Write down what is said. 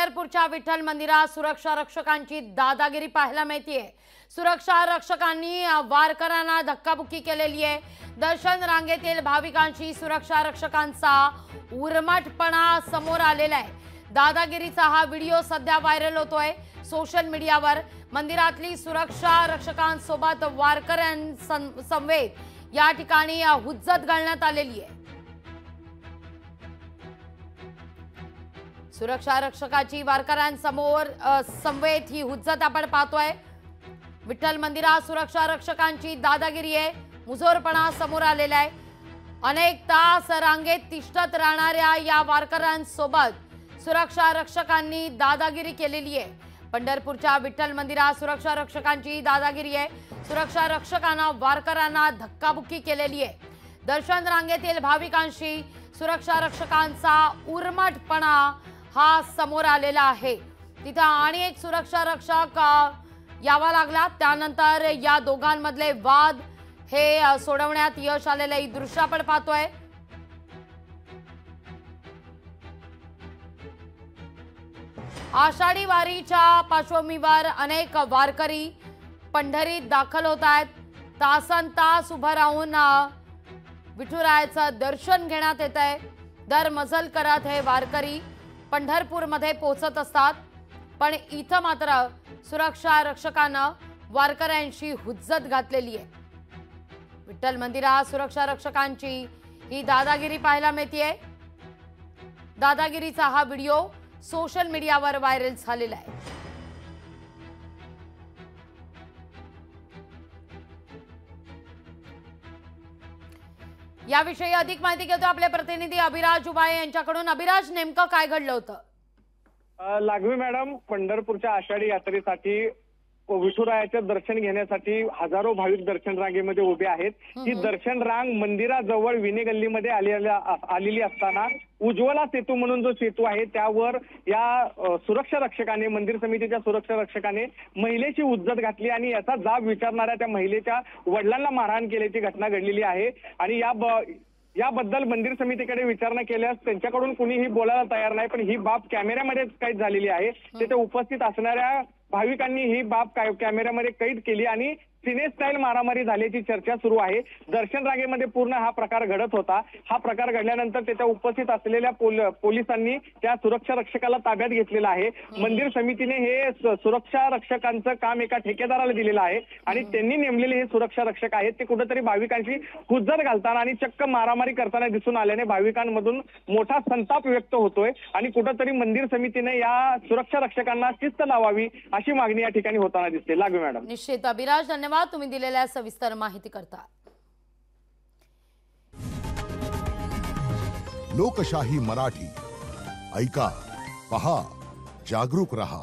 पंढरपूरच्या विठ्ठल मंदिरात सुरक्षा रक्षकांची दादागिरी पाहायला मिळतेय। सुरक्षा रक्षकांनी वारकऱ्यांना धक्काबुक्की केलेली आहे। दर्शन रांगेतील भाविकांची सुरक्षा रक्षकांचा उर्मटपणा समोर आलेला आहे। दादागिरीचा हा व्हिडिओ सध्या व्हायरल होतोय सोशल मीडियावर। मंदिरातली सुरक्षा रक्षकांसोबत वारकऱ्यांसमवेत या ठिकाणी हुज्जत घालण्यात आलेली आहे। सुरक्षा रक्षकाची वारकऱ्यांसमोर समवेत ही हुज्जत आपण पाहतोय। विठ्ठल मंदिरात सुरक्षा रक्षकांची दादागिरी आहे, मुजोरपणा समोर आलेला आहे। अनेक तास रांगेत तिष्ठत राहणाऱ्या या वारकऱ्यांसोबत सुरक्षा रक्षकांनी दादागिरी केलेली आहे। पंढरपूरच्या विठ्ठल मंदिरात सुरक्षा रक्षकांची दादागिरी आहे। सुरक्षा रक्षकांना वारकऱ्यांना धक्काबुक्की केलेली आहे। दर्शन रांगेतील भाविकांशी सुरक्षा रक्षकांचा उर्मटपणा हा समोर आलेला आहे। तिथे आणि एक सुरक्षा रक्षक यावा लागला, त्यानंतर या दोघांमधले वाद हे सोडवण्यात यश आलेले ही दृश्य आपण पाहतोय। आषाढी वारीच्या पार्श्वभूमीवर अनेक वारकरी पंढरीत दाखल होत आहेत। तासनतास उभं राहून विठुरायाचं दर्शन घेण्यात येत आहे। दर मजल करत हे वारकरी पंढरपूरमध्ये पोहोचत असतात, पण इथं मात्र सुरक्षा रक्षकांना वारकऱ्यांशी हुज्जत घातलेली आहे। विठ्ठल मंदिरात सुरक्षा रक्षकांची ही दादागिरी पाहायला मिळतेय। दादागिरीचा हा व्हिडिओ सोशल मीडियावर व्हायरल झालेला आहे। याविषयी अधिक माहिती घेतो आपले प्रतिनिधी अभिराज उबाळे यांच्याकडून। अभिराज, नेमकं काय घडलं होतं? लागवी मॅडम, पंढरपूरच्या आषाढी यात्रेसाठी विठुरायाचं दर्शन घेण्यासाठी हजारो भाविक दर्शन रांगेमध्ये उभे आहेत। ही दर्शन रांग मंदिराजवळ विने गल्लीमध्ये आलेली असताना उज्ज्वला सेतू म्हणून जो सेतू आहे त्यावर या सुरक्षा रक्षकाने, मंदिर समितीच्या सुरक्षा रक्षकाने महिलेची हुज्जत घातली आणि याचा जाब विचारणाऱ्या त्या महिलेच्या वडिलांना मारहाण केल्याची घटना घडलेली आहे। आणि याबद्दल मंदिर समितीकडे विचारणा केल्यास त्यांच्याकडून कुणीही बोलायला तयार नाही, पण ही बाब कॅमेऱ्यामध्ये कैद झालेली आहे। तिथे उपस्थित असणाऱ्या भाविकांनी ही बाब कॅमेऱ्यामध्ये कैद केली आणि सिने स्टाईल मारामारी झाल्याची चर्चा सुरू आहे। दर्शन रांगेमध्ये पूर्ण हा प्रकार घडत होता। हा प्रकार घडल्यानंतर तिथे उपस्थित असलेल्या पोलिसांनी त्या सुरक्षा रक्षकाला ताब्यात घेतलेला आहे। मंदिर समितीने हे सुरक्षा रक्षकांचं काम एका ठेकेदाराला दिलेलं आहे आणि त्यांनी नेमलेले हे सुरक्षा रक्षक आहेत ते कुठेतरी भाविकांची हुज्जत घालताना आणि चक्क मारामारी करताना दिसून आल्याने भाविकांमधून मोठा संताप व्यक्त होतोय आणि कुठेतरी मंदिर समितीने या सुरक्षा रक्षकांना शिस्त लावावी अशी मागणी या ठिकाणी होताना दिसते। लागू मॅडम। निश्चित अभिराज, धन्यवाद तुम्ही दिलेल्या सविस्तर माहिती करता। लोकशाही मराठी ऐका, पहा, जागरूक रहा।